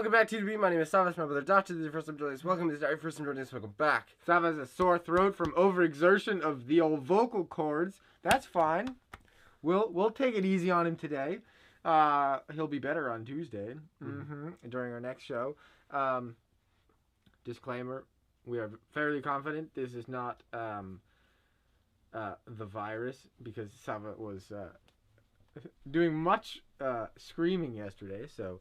welcome back to the My name is Sava, my brother Dacha. This is your first time joining us. Welcome to the first time joining us. Welcome back. Sava has a sore throat from overexertion of the old vocal cords. That's fine. We'll take it easy on him today. He'll be better on Tuesday during our next show. Disclaimer, we are fairly confident this is not the virus, because Sava was doing much screaming yesterday, so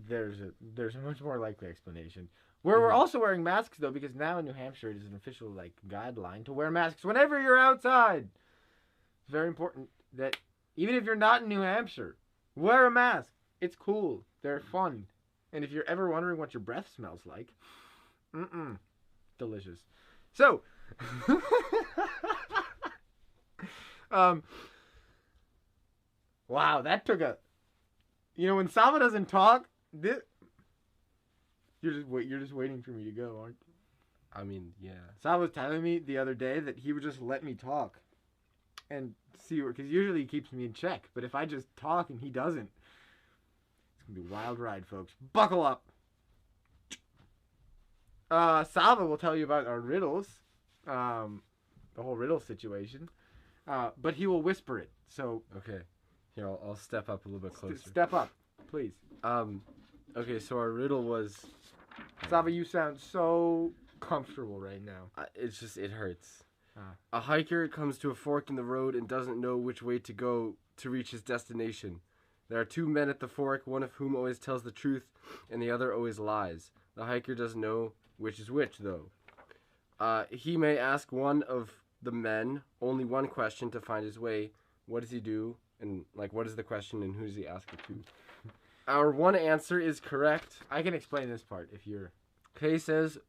there's a much more likely explanation. We're also wearing masks, though, because now in New Hampshire it is an official guideline to wear masks whenever you're outside. It's very important that even if you're not in New Hampshire, wear a mask. It's cool. They're fun. And if you're ever wondering what your breath smells like, delicious. So, wow, that took a... when Sava doesn't talk, you're just waiting for me to go, aren't you? I mean, yeah. Sava was telling me the other day that he would just let me talk and see, because usually he keeps me in check. But if I just talk and he doesn't, it's gonna be a wild ride, folks. Buckle up. Sava will tell you about our riddles, the whole riddle situation, but he will whisper it. So okay, here I'll step up a little bit closer. Step up, please. Okay, so our riddle was... Sava, you sound so comfortable right now. It hurts. A hiker comes to a fork in the road and doesn't know which way to go to reach his destination. There are two men at the fork, one of whom always tells the truth and the other always lies. The hiker doesn't know which is which, though. He may ask one of the men only one question to find his way. What does he do? And, what is the question and who does he ask it to? Our one answer is correct. I can explain this part if you're... Kay says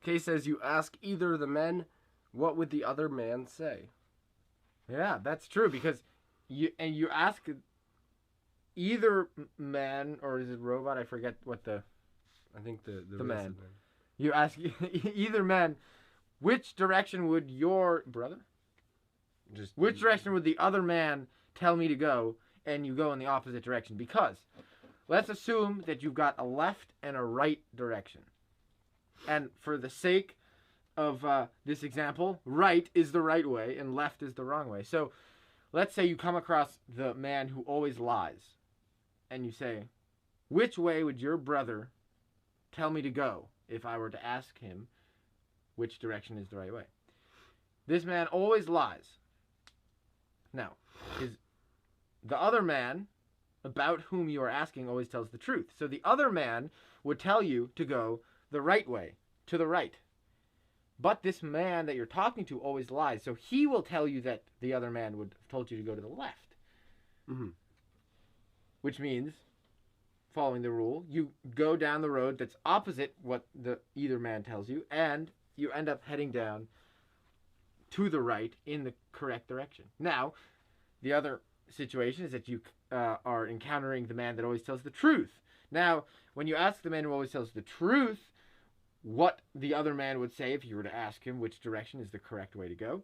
you ask either of the men, what would the other man say? Yeah, that's true, because you ask either man, or is it robot? I forget what the... I think the man. You ask either man, which direction would your brother? Which direction would the other man tell me to go, and you go in the opposite direction? Because let's assume that you've got a left and a right direction. And for the sake of this example, right is the right way and left is the wrong way. So let's say you come across the man who always lies, and you say, which way would your brother tell me to go if I were to ask him which direction is the right way? This man always lies. Now, the other man about whom you are asking always tells the truth. So the other man would tell you to go the right way, to the right. But this man that you're talking to always lies. So he will tell you that the other man would have told you to go to the left. Which means, following the rule, you go down the road that's opposite what either man tells you, and you end up heading down to the right in the correct direction. Now, the other situation is that you are encountering the man that always tells the truth. Now, when you ask the man who always tells the truth what the other man would say if you were to ask him which direction is the correct way to go,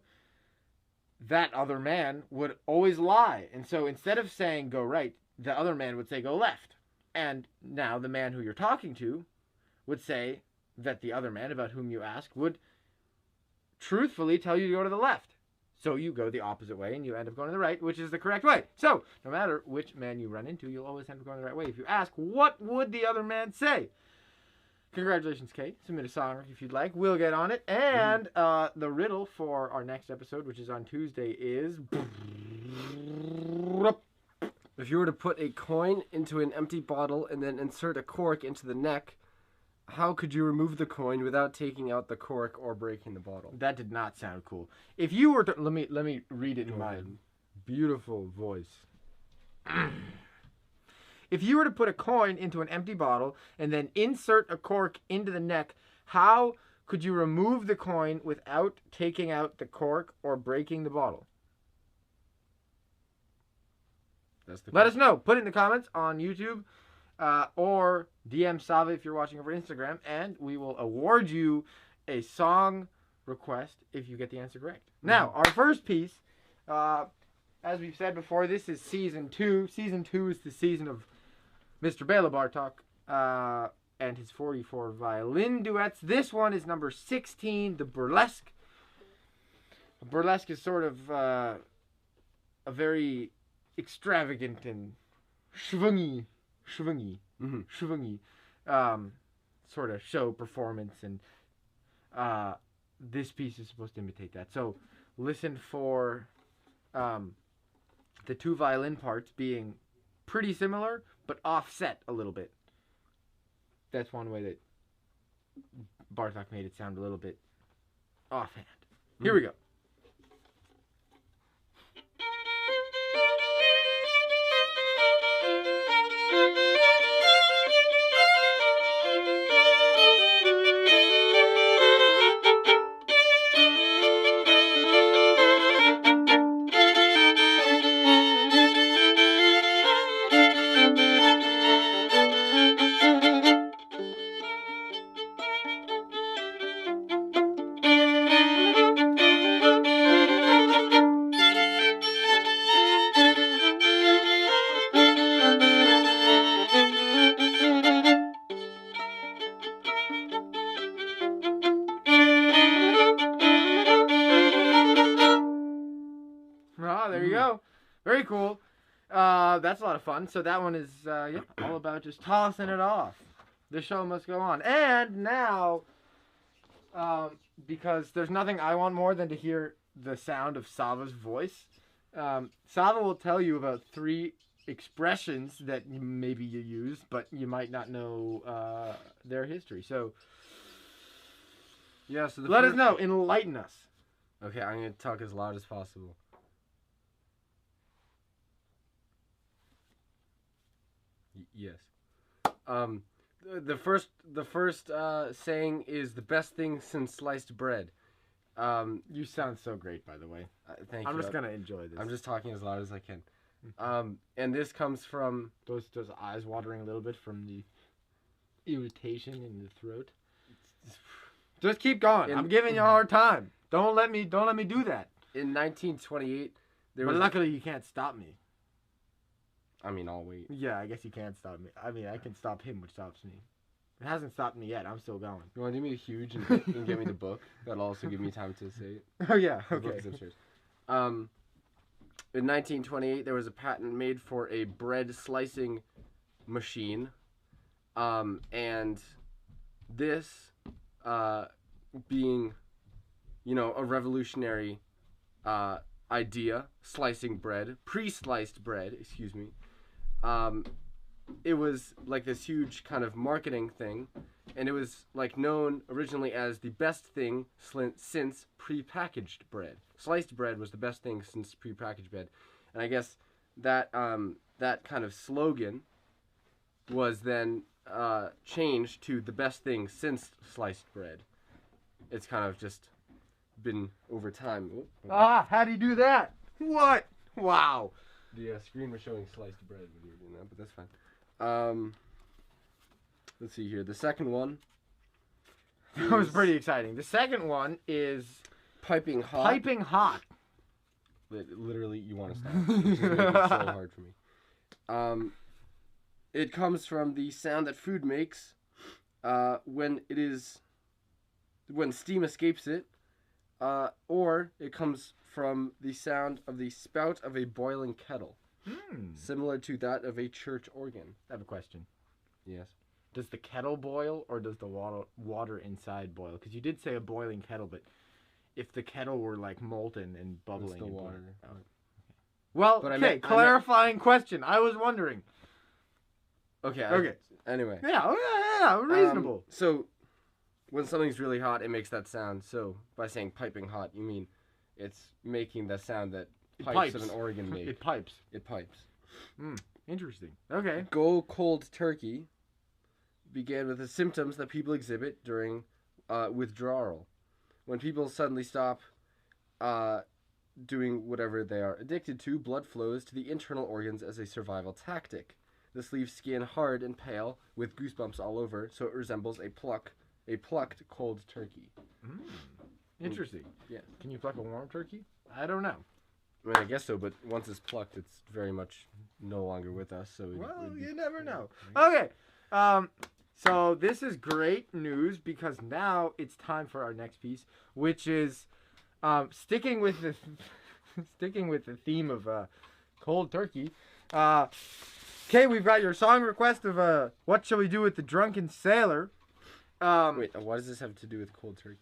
that other man would always lie. And so instead of saying go right, the other man would say go left. And now the man who you're talking to would say that the other man about whom you ask would truthfully tell you to go to the left. So you go the opposite way and you end up going to the right, which is the correct way. So no matter which man you run into, you'll always end up going the right way. If you ask, what would the other man say? Congratulations, Kate. Submit a song if you'd like. We'll get on it. And the riddle for our next episode, which is on Tuesday, is... If you were to put a coin into an empty bottle and then insert a cork into the neck, how could you remove the coin without taking out the cork or breaking the bottle? That did not sound cool. If you were to... Let me read it in my beautiful voice. If you were to put a coin into an empty bottle and then insert a cork into the neck, how could you remove the coin without taking out the cork or breaking the bottle? Let us know. Put it in the comments on YouTube or DM Sava if you're watching over Instagram, and we will award you a song request if you get the answer correct. Now, our first piece, as we've said before, this is Season 2. Season 2 is the season of Mr. Bela Bartok. and his 44 violin duets. This one is number 16, the burlesque. Burlesque is sort of a very extravagant and schwungy sort of show performance, and this piece is supposed to imitate that. So listen for the two violin parts being pretty similar, but offset a little bit. That's one way that Bartók made it sound a little bit offhand. Here we go. There you go. Very cool. That's a lot of fun. So that one is all about just tossing it off. The show must go on. And now, because there's nothing I want more than to hear the sound of Sava's voice, Sava will tell you about 3 expressions that maybe you use, but you might not know their history. So, yeah. So let us know. Enlighten us. Okay, I'm gonna talk as loud as possible. Yes. The first saying is the best thing since sliced bread. You sound so great, by the way. Thank you. I'm just gonna enjoy this. I'm just talking as loud as I can. And this comes from those eyes watering a little bit from the irritation in the throat. Just keep going. I'm giving you a hard time. Don't let me do that. In 1928, but luckily you can't stop me. I mean, I'll wait. Yeah, I guess you can't stop me. I mean, I can stop him, which stops me. It hasn't stopped me yet. I'm still going. You want to do me a huge and get me the book? That'll also give me time to say it. Oh, yeah. The book is upstairs. In 1928, there was a patent made for a bread slicing machine. And this being, a revolutionary idea, slicing bread, pre-sliced bread, excuse me. It was like this huge kind of marketing thing, and it was like known originally as the best thing since prepackaged bread. Sliced bread was the best thing since prepackaged bread, and I guess that that kind of slogan was then changed to the best thing since sliced bread. It's kind of just been over time. How'd he do that? What? Wow. The screen was showing sliced bread when you were doing that, but that's fine. Let's see here. The second one. That was pretty exciting. The second one is piping hot. Piping hot. Literally, you want to stop. This is making it so hard for me. It comes from the sound that food makes when steam escapes it, or it comes from the sound of the spout of a boiling kettle, similar to that of a church organ. I have a question. Yes. Does the kettle boil, or does the water inside boil? Because you did say a boiling kettle, but if the kettle were like molten and bubbling, it's the water. Oh, okay. Well, but okay. Clarifying question. I was wondering. Okay. Okay. Anyway. Yeah. Reasonable. So, when something's really hot, it makes that sound. So, by saying piping hot, you mean it's making the sound that pipes of an organ make. It pipes. It pipes. Interesting. Okay. Go cold turkey began with the symptoms that people exhibit during withdrawal. When people suddenly stop doing whatever they are addicted to, blood flows to the internal organs as a survival tactic. This leaves skin hard and pale with goosebumps all over, so it resembles a plucked cold turkey. Interesting. Yeah. Can you pluck a warm turkey? I don't know. I mean, I guess so, but once it's plucked, it's very much no longer with us. So you never know. Okay. So this is great news because now it's time for our next piece, which is sticking with the theme of cold turkey. Okay, we've got your song request of What Shall We Do with the Drunken Sailor? Wait, what does this have to do with cold turkey?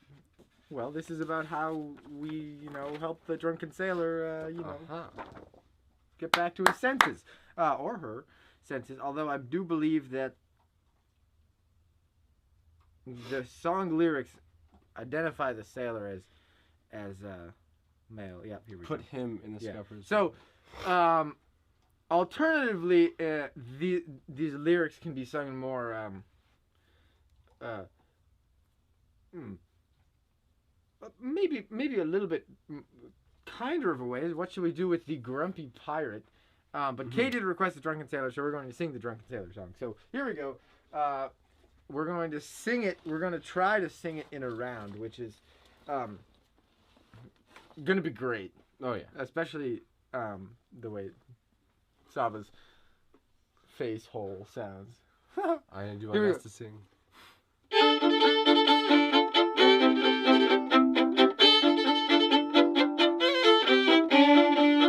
Well, this is about how we, help the drunken sailor, get back to his senses, or her senses. Although I do believe that the song lyrics identify the sailor as male. Yeah, here we Put go. him in the scuppers. So, alternatively, these lyrics can be sung in more maybe a little bit kinder of a way. What should we do with the grumpy pirate? But Kay did request the Drunken Sailor, so we're going to sing the Drunken Sailor song. So here we go. We're going to sing it. We're going to try to sing it in a round, which is going to be great. Oh, yeah. Especially the way Sava's face hole sounds. I'm going to do my best to sing.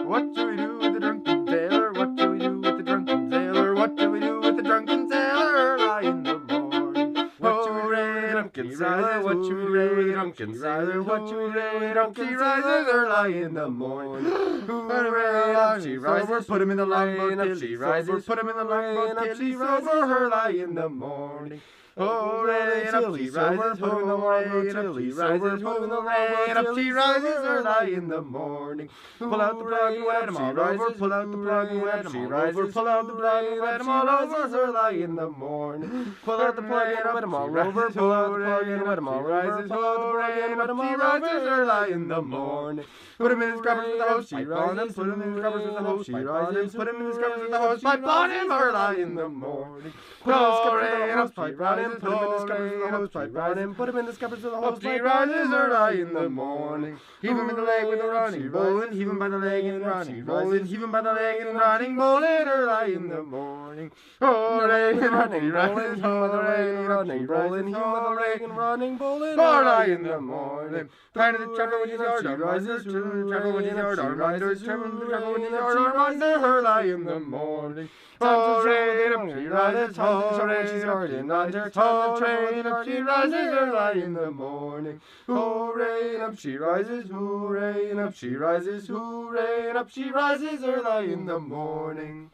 What do we do with the drunken sailor? What do we do with the drunken sailor? What do we do with the drunken sailor? Early in the morning. What do we do with the drunken sailor? What do we do with the drunken sailor? What do we do with the drunken sailor? Early in the morning. Up she rises, put him in the longboat till he rises. Put him in the longboat till he rises. Early in the morning. Oh, rain up she rises, put him in the longboat till he rises. Put him in the rain up she rises, early in the morning. Pull out the plug and wet him all over. Pull out the plug and wet him all over. Pull out the plug and wet him all over, early in the morning. Pull out the plug and wet him all over. Pull out the plug and wet him all over. Pull out the plug and wet him all over, early in the morning. Put him in his covers with the hose pipe on him. Put him in his covers with the hose pipe on him. Put him in his covers with the hose pipe on him, early in the morning. Put him in his covers with the hose pipe on him. Put him in his covers with the hose pipe on him. Put him in his covers with the hose pipe on him, early in the morning. Heave him in the leg with a running bowling. Heave him by the leg and running bowling. Heave him by the leg and running bowling, early in the morning. Oh, leg and running bowling. Oh, the leg and running bowling. Heave him by the leg and running bowling, early in the morning. Kind of the trapper with his yard on risers. Trapper with his yard on risers. Trapper with his yard on risers, early in the morning. Oh, rain up she rises. Oh, rain up she rises. Oh, rain up she rises, early in the morning. Oh, rain up she rises. Oh, rain up she rises. Oh, rain up she rises, early in the morning.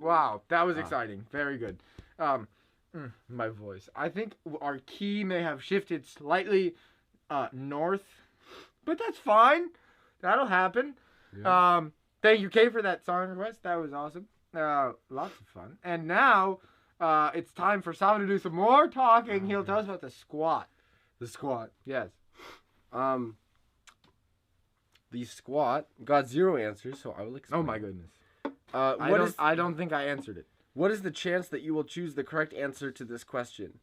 Wow, that was exciting. Very good. My voice. I think our key may have shifted slightly north, but that's fine. That'll happen. Yeah. Thank you, Kay, for that song request. That was awesome. Lots of fun. And now it's time for Sava to do some more talking. He'll tell us about the squat. The squat. Yes. The squat got 0 answers, so I will explain. Oh my goodness. I don't think I answered it. What is the chance that you will choose the correct answer to this question?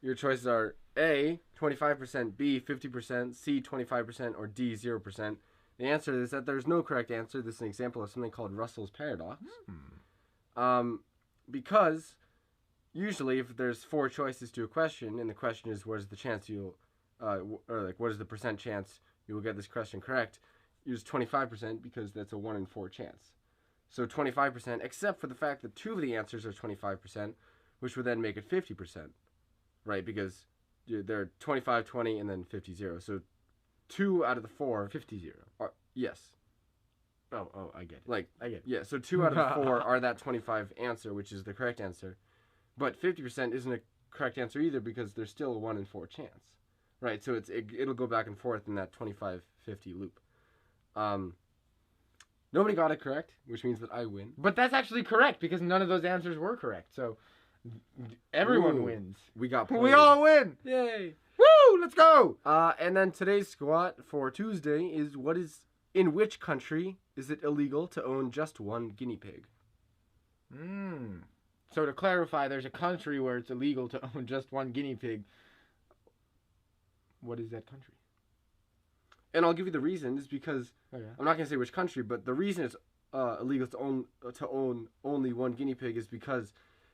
Your choices are A, 25%, B, 50%, C, 25%, or D, 0%. The answer is that there's no correct answer. This is an example of something called Russell's paradox. Because usually if there's 4 choices to a question, and the question is what is the chance you'll, what is the percent chance you will get this question correct, use 25% because that's a 1 in 4 chance. So 25%, except for the fact that 2 of the answers are 25%, which would then make it 50%, right? Because they're 25, 20, and then 50, 0. So 2 out of the 4... 50, 0. Yes. Oh, I get it. I get it. Yeah, so 2 out of the 4 are that 25 answer, which is the correct answer. But 50% isn't a correct answer either because there's still a 1 in 4 chance, right? So it'll go back and forth in that 25-50 loop. Nobody got it correct, which means that I win. But that's actually correct because none of those answers were correct. So everyone wins. We got played. We all win. Yay. Woo! Let's go. And then today's squat for Tuesday is in which country is it illegal to own just one guinea pig? So to clarify, there's a country where it's illegal to own just one guinea pig. What is that country? And I'll give you the reason. Is because Okay. I'm not gonna say which country, but the reason it's illegal to own only one guinea pig is because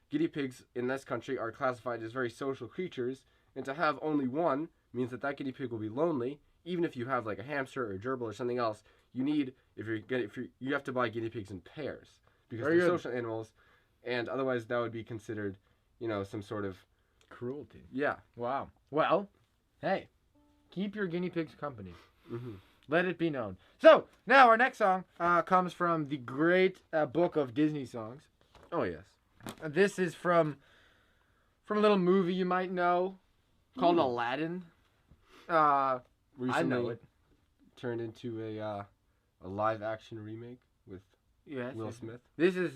guinea pigs in this country are classified as very social creatures, and to have only one means that guinea pig will be lonely. Even if you have like a hamster or a gerbil or something else, you have to buy guinea pigs in pairs because Very they're good. social animals, and otherwise that would be considered, some sort of Cruelty. yeah. Wow. Well, hey, keep your guinea pigs company. Mm-hmm. Let it be known. So, now our next song comes from the great book of Disney songs. Oh yes. This is from a little movie you might know called Ooh. Aladdin. Recently I know it. turned into a live action remake with Yes. Will Smith. This is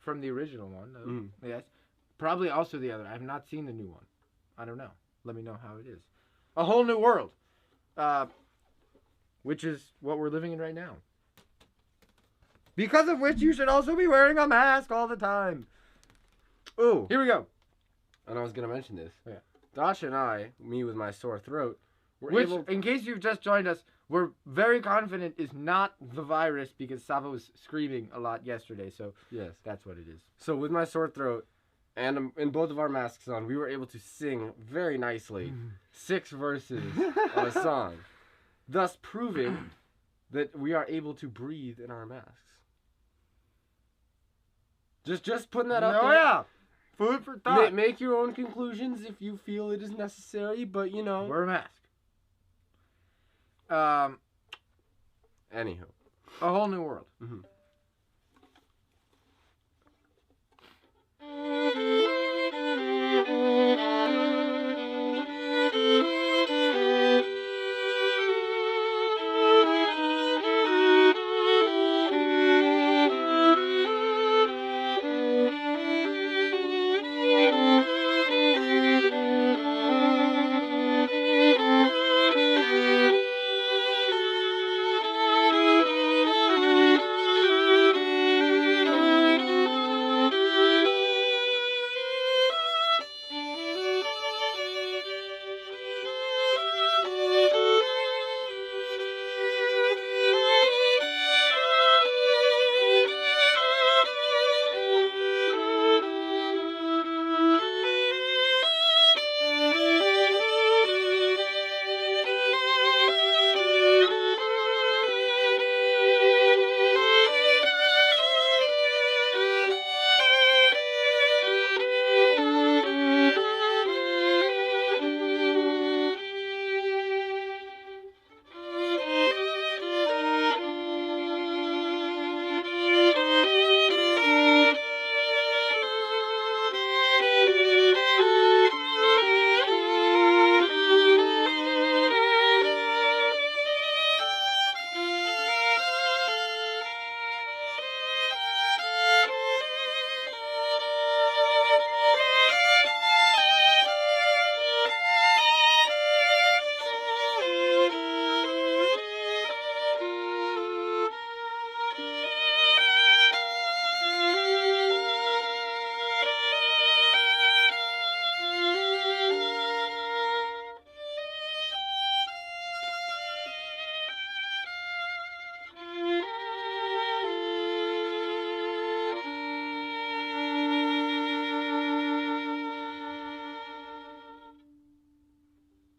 from the original one. Yes. Probably also the other. I have not seen the new one. I don't know. Let me know how it is. A Whole New World. Which is what we're living in right now. Because of which you should also be wearing a mask all the time. Oh, Here we go. and I was gonna mention this. Yeah. Dasha and I, me with my sore throat, were Which, able. in case you've just joined us, we're very confident is not the virus because Sava was screaming a lot yesterday. So Yes. that's what it is. So with my sore throat, and in both of our masks on, we were able to sing very nicely 6 verses of a song, thus proving that we are able to breathe in our masks. Just putting that out Oh there. yeah. Food for thought. Make your own conclusions if you feel it is necessary, but Wear a mask. Anywho. A Whole New World. Mm-hmm.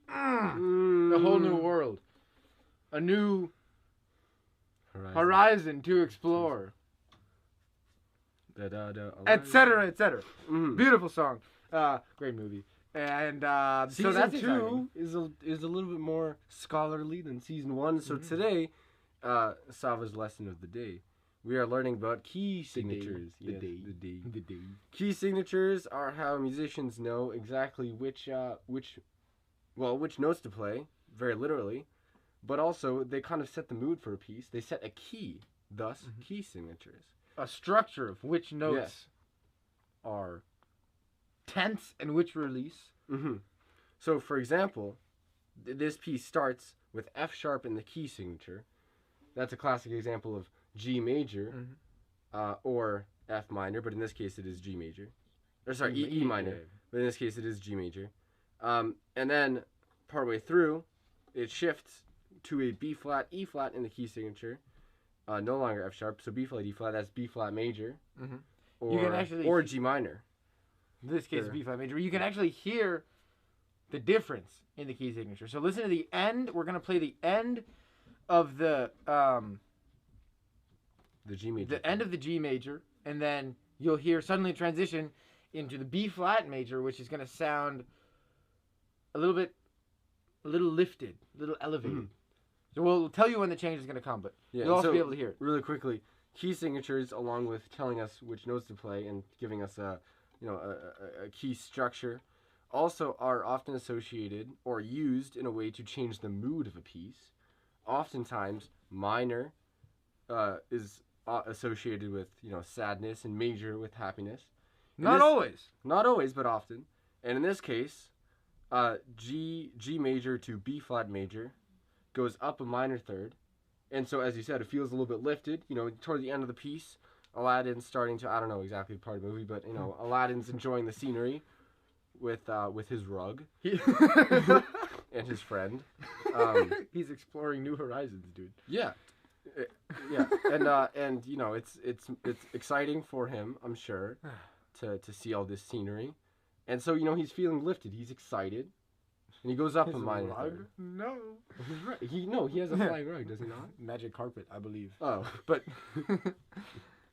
A Whole New World. A new horizon to explore. Etc. Etc. Mm. Beautiful song. Great movie. And so Season that's 2 exciting. is a little bit more scholarly than season 1. So today, Sava's lesson of the day, we are learning about key signatures. The Yes, day. the day. Key signatures are how musicians know exactly which notes to play, very literally, but also they kind of set the mood for a piece. They set a key, thus key signatures. A structure of which notes Yes. are tense and which release. Mm-hmm. So, for example, this piece starts with F sharp in the key signature. That's a classic example of G major, or F minor, but in this case it is G major. Or sorry, E minor, but in this case it is G major. And then partway through, it shifts to a B flat, E flat in the key signature. No longer F sharp, so B flat, E flat. That's B flat major, or You can actually or G minor. In this case, Sure. B flat major. You can actually hear the difference in the key signature. So listen to the end. We're gonna play the end of the G major. The end of the G major, and then you'll hear suddenly transition into the B flat major, which is gonna sound a little lifted, a little elevated. So we'll tell you when the change is gonna come, but you'll also be able to hear it. Really quickly, key signatures, along with telling us which notes to play and giving us a key structure, also are often associated or used in a way to change the mood of a piece. Oftentimes, minor is associated with sadness, and major with happiness. Not always, but often. And in this case, G major to B flat major goes up a minor third, and so as you said, it feels a little bit lifted. Toward the end of the piece, Aladdin's starting to, I don't know exactly the part of the movie, but Aladdin's enjoying the scenery with his rug and his friend. He's exploring new horizons, dude. Yeah, and it's exciting for him, I'm sure, to see all this scenery, and so he's feeling lifted, he's excited, and he goes up a minor third. No, he has a flying rug, does he not? Magic carpet, I believe. Oh, but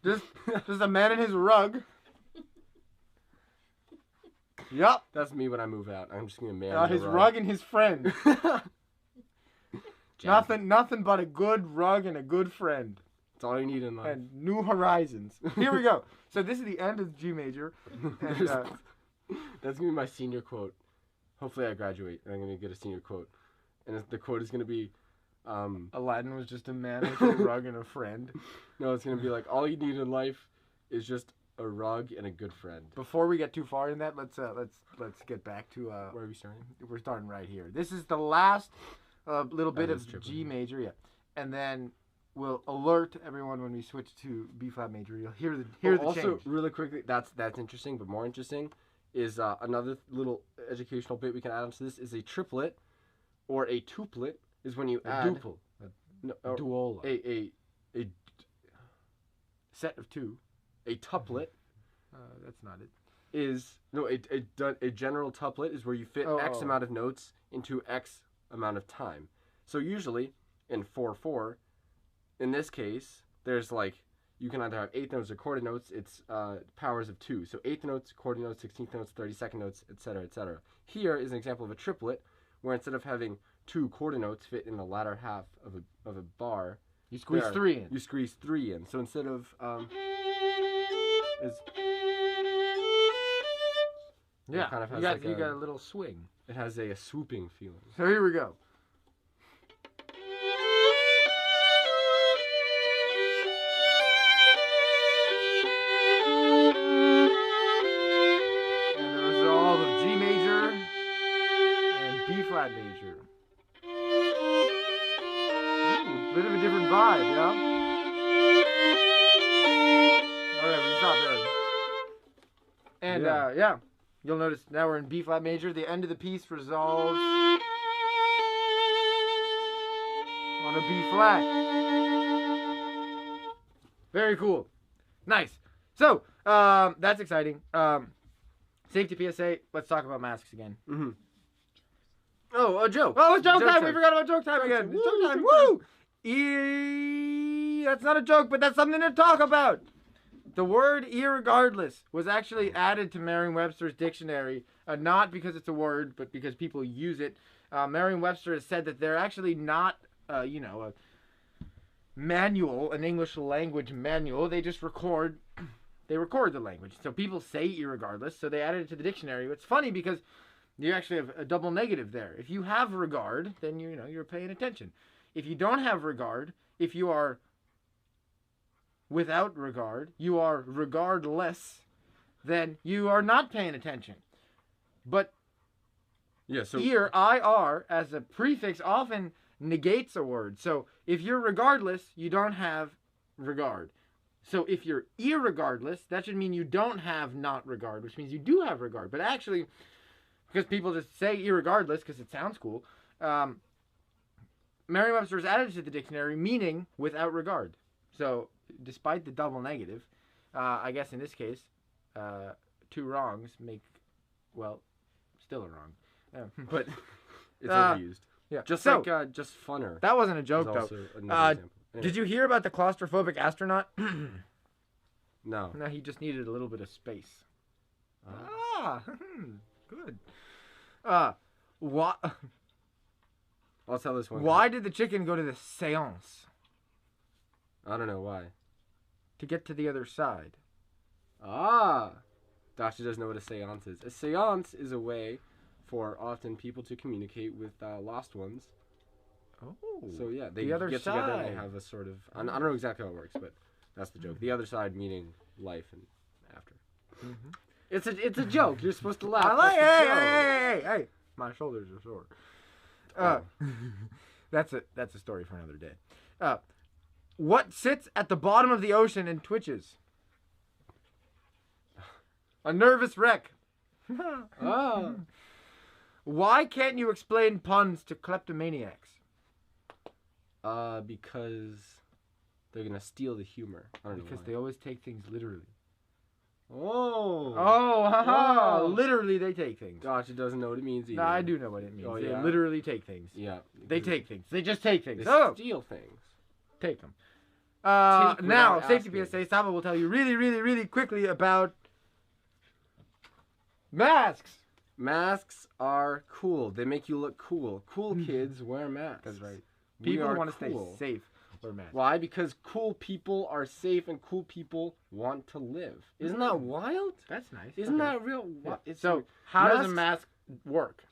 just a man in his rug. Yup, that's me when I move out. I'm just gonna man his rug and his friend. Nothing but a good rug and a good friend. That's all you need in life. And new horizons. Here we go. So this is the end of G major. And, that's gonna be my senior quote. Hopefully I graduate and I'm gonna get a senior quote. And the quote is gonna be, Aladdin was just a man with a rug and a friend. No, it's gonna be like, all you need in life is just a rug and a good friend. Before we get too far in that, let's get back to where are we starting? We're starting right here. This is the last little bit of G major, yeah, and then we'll alert everyone when we switch to B flat major. You'll hear the also, change. Really quickly, that's interesting, but more interesting is another little educational bit we can add onto this is a triplet or a tuplet is when you add duple, duola, a set of two. A tuplet. That's not it. Is a general tuplet is where you fit X amount of notes into X amount of time. So usually in 4/4, in this case, there's you can either have eighth notes or quarter notes. It's powers of 2. So eighth notes, quarter notes, 16th notes, 32nd notes, etc., etc. Here is an example of a triplet where instead of having 2 quarter notes fit in the latter half of a bar, you squeeze 3 in. You squeeze 3 in. So instead of yeah, kind of has you got a little swing. It has a swooping feeling. So here we go. And the resolve of G major and B flat major. Ooh, bit of a different vibe, yeah? And yeah, you'll notice now we're in B flat major. The end of the piece resolves on a B flat. Very cool. Nice. So, that's exciting. Safety PSA, let's talk about masks again. Mm-hmm. Oh, a joke. Oh, it's joke time. We forgot about joke time again. It's joke time. Woo! That's not a joke, but that's something to talk about. The word irregardless was actually added to Merriam-Webster's dictionary, not because it's a word, but because people use it. Merriam-Webster has said that they're actually not, a manual, an English language manual. They just record the language. So people say irregardless, so they added it to the dictionary. It's funny because you actually have a double negative there. If you have regard, then you're paying attention. If you don't have regard, if you are without regard, you are regardless, then you are not paying attention. But yeah, so IR as a prefix often negates a word. So if you're regardless, you don't have regard. So if you're irregardless, that should mean you don't have not regard, which means you do have regard. But actually, because people just say irregardless because it sounds cool, Merriam-Webster has added to the dictionary meaning without regard. So, despite the double negative, I guess in this case, two wrongs make, well, still a wrong. But It's overused. Yeah. Just So- like just funner. that wasn't a is joke, though. also another example. Anyway, Did you hear about the claustrophobic astronaut? No. No, he just needed a little bit of space. Good. Why? I'll tell this one. Why did the chicken go to the séance? I don't know why. To get to the other side. Dacha doesn't know what a seance is. A seance is a way for often people to communicate with lost ones. Oh. So yeah, they The other get together and they side. have a sort of... I don't know exactly how it works, but that's the joke. The other side meaning life and after. Mm-hmm. It's a joke. You're supposed to laugh. I like That's the joke. hey! My shoulders are sore. That's a story for another day. What sits at the bottom of the ocean and twitches? A nervous wreck. Why can't you explain puns to kleptomaniacs? Because they're gonna steal the humor. I don't know Because why. they always take things literally. Oh, haha! Oh. Literally, they take things. Dacha doesn't know what it means either. No, I do know what it means. Oh, They yeah? literally take things. Yeah. They take things. They just take things. They Oh, steal things. take them. Take Now, without safety asking. PSA. Saba will tell you really, really, really quickly about masks. Masks are cool. They make you look cool. Cool kids wear masks. That's right. We People are want to cool. stay safe. Wear masks. Why? Because cool people are safe and cool people want to live. Isn't that wild? That's nice. Isn't Okay. that real? Yeah. It's So, how does a masks- mask work?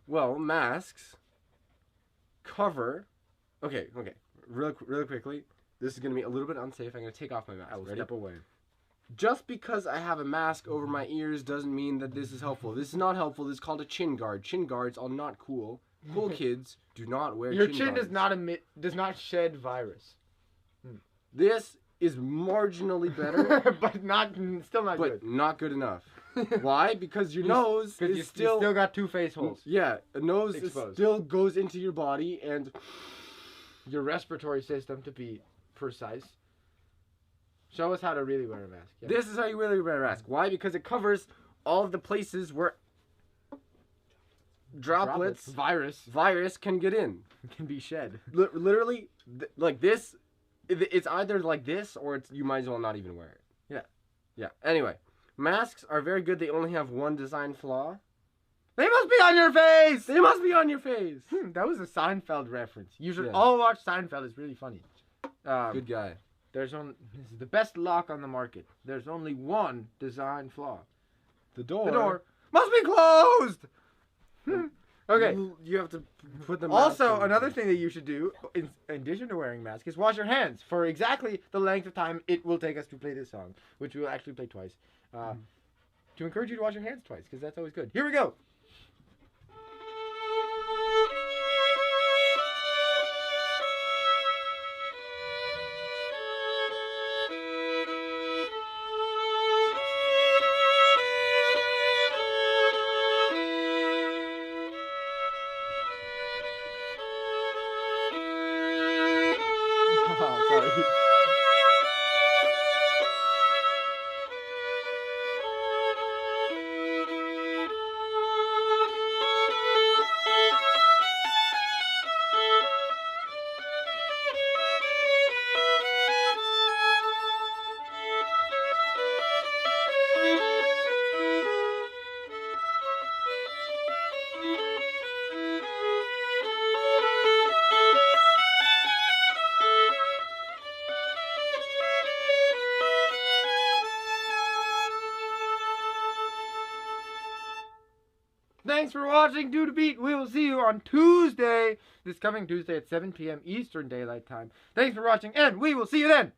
Well, masks cover. Okay. Really quickly. This is gonna be a little bit unsafe. I'm gonna take off my mask. I will Ready? step away. Just because I have a mask over my ears doesn't mean that this is helpful. This is not helpful. This is called a chin guard. Chin guards are not cool. Cool kids do not wear Your chin chin guards. does not shed virus, This is marginally better, but still not but good. not good enough. Why? Because your nose Because is you still... still got two face holes. Yeah, a nose Exposed. still goes into your body, and Your respiratory system, to be precise. Show us how to really wear a mask. Yeah. this is how you really wear a mask. Why? Because it covers all of the places where droplets, virus can get in. can be shed. Literally, like this, it's either like this or it's you might as well not even wear it. Yeah. Anyway, masks are very good. They only have one design flaw. They must be on your face! They must be on your face. That was a Seinfeld reference. You should Yeah. all watch Seinfeld. It's really funny. Good guy. This is the best lock on the market. There's only one design flaw. The door. The door must be closed! Okay. You have to put the mask Also, on. another thing that you should do, in addition to wearing mask, is wash your hands for exactly the length of time it will take us to play this song, which we will actually play twice. To encourage you to wash your hands twice, because that's always good. Here we go. Oh, sorry. Thanks for watching Do the Beat. We will see you on Tuesday, this coming Tuesday at 7 p.m. Eastern Daylight Time. Thanks for watching, and we will see you then.